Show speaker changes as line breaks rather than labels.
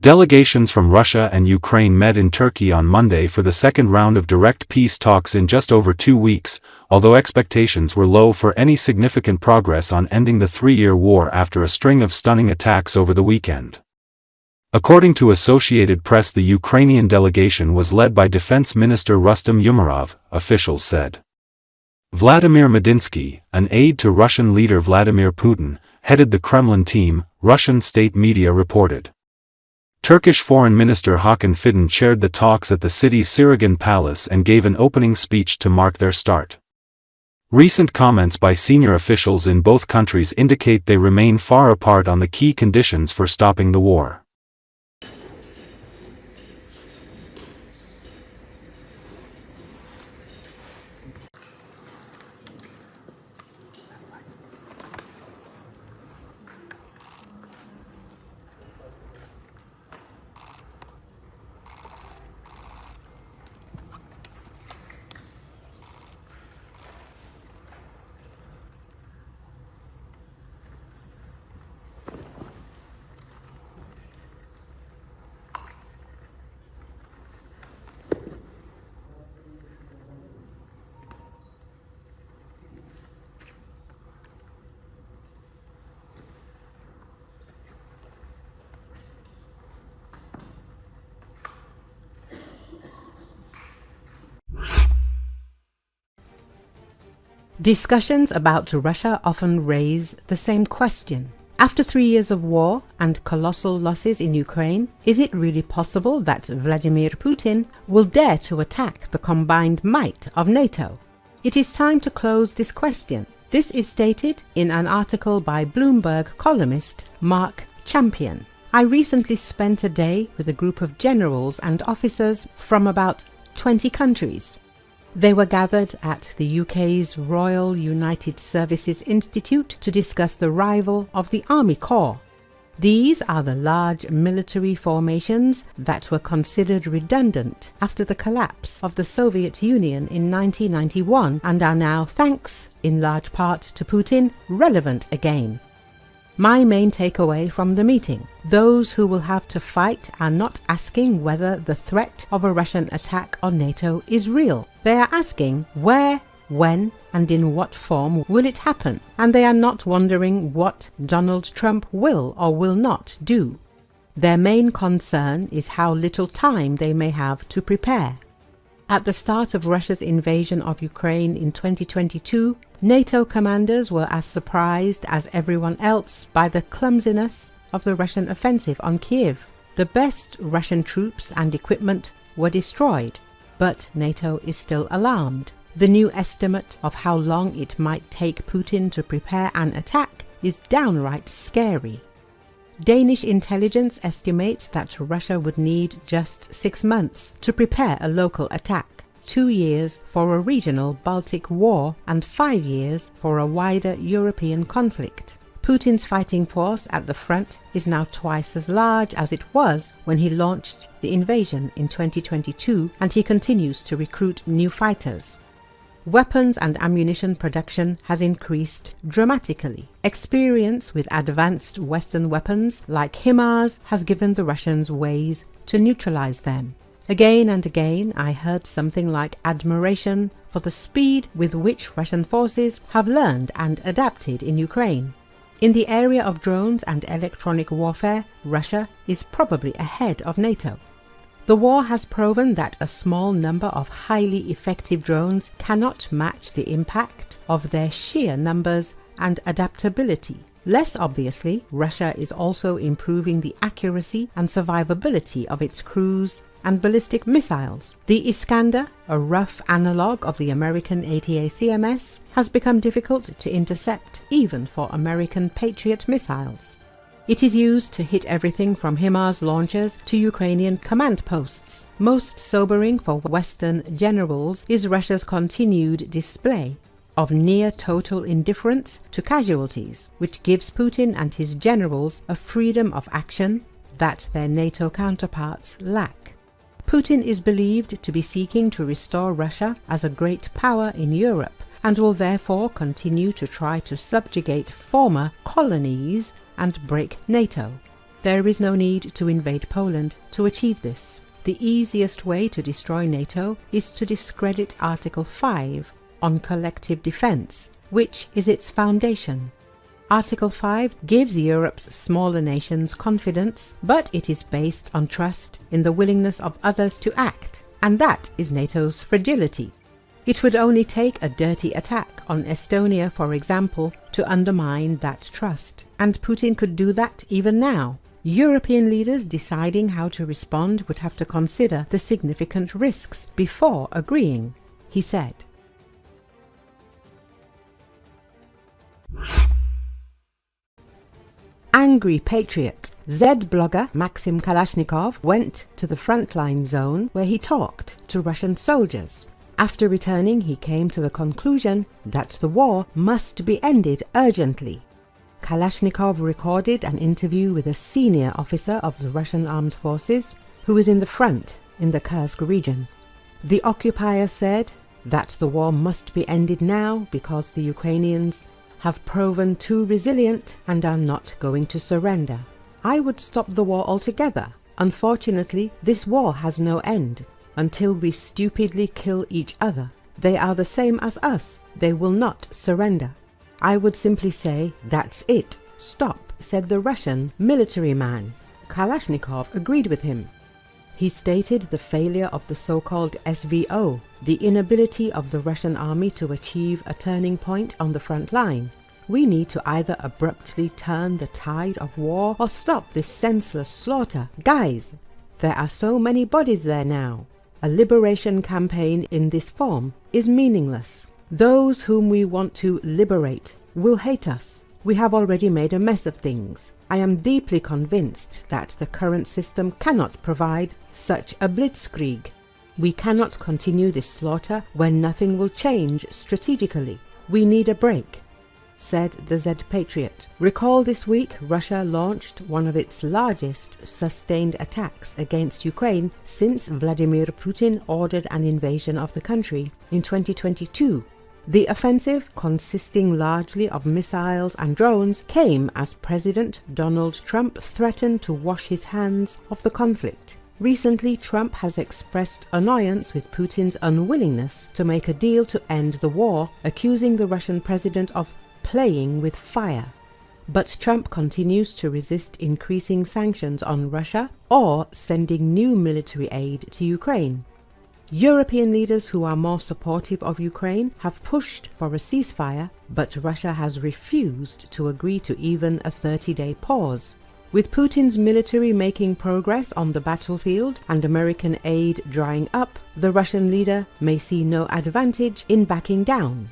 Delegations from Russia and Ukraine met in Turkey on Monday for the second round of direct peace talks in just over 2 weeks, although expectations were low for any significant progress on ending the 3-year war after a string of stunning attacks over the weekend. According to Associated Press, the Ukrainian delegation was led by Defense Minister Rustem Umerov, officials said. Vladimir Medinsky, an aide to Russian leader Vladimir Putin, headed the Kremlin team, Russian state media reported. Turkish Foreign Minister Hakan Fidan chaired the talks at the city's Sirigan Palace and gave an opening speech to mark their start. Recent comments by senior officials in both countries indicate they remain far apart on the key conditions for stopping the war.
Discussions about Russia often raise the same question. After 3 years of war and colossal losses in Ukraine, is it really possible that Vladimir Putin will dare to attack the combined might of NATO? It is time to close this question. This is stated in an article by Bloomberg columnist Mark Champion. I recently spent a day with a group of generals and officers from about 20 countries. They were gathered at the UK's Royal United Services Institute to discuss the arrival of the Army Corps. These are the large military formations that were considered redundant after the collapse of the Soviet Union in 1991 and are now, thanks in large part to Putin, relevant again. My main takeaway from the meeting: those who will have to fight are not asking whether the threat of a Russian attack on NATO is real. They are asking where, when, and in what form will it happen, and they are not wondering what Donald Trump will or will not do. Their main concern is how little time they may have to prepare. At the start of Russia's invasion of Ukraine in 2022, NATO commanders were as surprised as everyone else by the clumsiness of the Russian offensive on Kiev. The best Russian troops and equipment were destroyed, but NATO is still alarmed. The new estimate of how long it might take Putin to prepare an attack is downright scary. Danish intelligence estimates that Russia would need just 6 months to prepare a local attack, 2 years for a regional Baltic war, and 5 years for a wider European conflict. Putin's fighting force at the front is now twice as large as it was when he launched the invasion in 2022, and he continues to recruit new fighters. Weapons and ammunition production has increased dramatically. Experience with advanced Western weapons like HIMARS has given the Russians ways to neutralize them. Again and again I heard something like admiration for the speed with which Russian forces have learned and adapted in Ukraine. In the area of drones and electronic warfare, Russia is probably ahead of NATO. The war has proven that a small number of highly effective drones cannot match the impact of their sheer numbers and adaptability. Less obviously, Russia is also improving the accuracy and survivability of its cruise and ballistic missiles. The Iskander, a rough analogue of the American ATACMS, has become difficult to intercept even for American Patriot missiles. It is used to hit everything from HIMARS launchers to Ukrainian command posts. Most sobering for Western generals is Russia's continued display of near-total indifference to casualties, which gives Putin and his generals a freedom of action that their NATO counterparts lack. Putin is believed to be seeking to restore Russia as a great power in Europe, and will therefore continue to try to subjugate former colonies and break NATO. There is no need to invade Poland to achieve this. The easiest way to destroy NATO is to discredit Article 5 on collective defence, which is its foundation. Article 5 gives Europe's smaller nations confidence, but it is based on trust in the willingness of others to act, and that is NATO's fragility. It would only take a dirty attack on Estonia, for example, to undermine that trust, and Putin could do that even now. European leaders deciding how to respond would have to consider the significant risks before agreeing, he said. Angry patriot. Z blogger Maxim Kalashnikov went to the frontline zone where he talked to Russian soldiers. After returning, he came to the conclusion that the war must be ended urgently. Kalashnikov recorded an interview with a senior officer of the Russian armed forces who was in the front in the Kursk region. The occupier said that the war must be ended now because the Ukrainians have proven too resilient and are not going to surrender. I would stop the war altogether. Unfortunately, this war has no end until we stupidly kill each other. They are the same as us. They will not surrender. I would simply say, that's it. Stop, said the Russian military man. Kalashnikov agreed with him. He stated the failure of the so-called SVO, the inability of the Russian army to achieve a turning point on the front line. We need to either abruptly turn the tide of war or stop this senseless slaughter. Guys, there are so many bodies there now. A liberation campaign in this form is meaningless. Those whom we want to liberate will hate us. We have already made a mess of things. I am deeply convinced that the current system cannot provide such a blitzkrieg. We cannot continue this slaughter when nothing will change strategically. We need a break, said the Z Patriot. Recall this week Russia launched one of its largest sustained attacks against Ukraine since Vladimir Putin ordered an invasion of the country in 2022. The offensive, consisting largely of missiles and drones, came as President Donald Trump threatened to wash his hands of the conflict. Recently, Trump has expressed annoyance with Putin's unwillingness to make a deal to end the war, accusing the Russian president of playing with fire. But Trump continues to resist increasing sanctions on Russia or sending new military aid to Ukraine. European leaders who are more supportive of Ukraine have pushed for a ceasefire, but Russia has refused to agree to even a 30-day pause. With Putin's military making progress on the battlefield and American aid drying up, the Russian leader may see no advantage in backing down.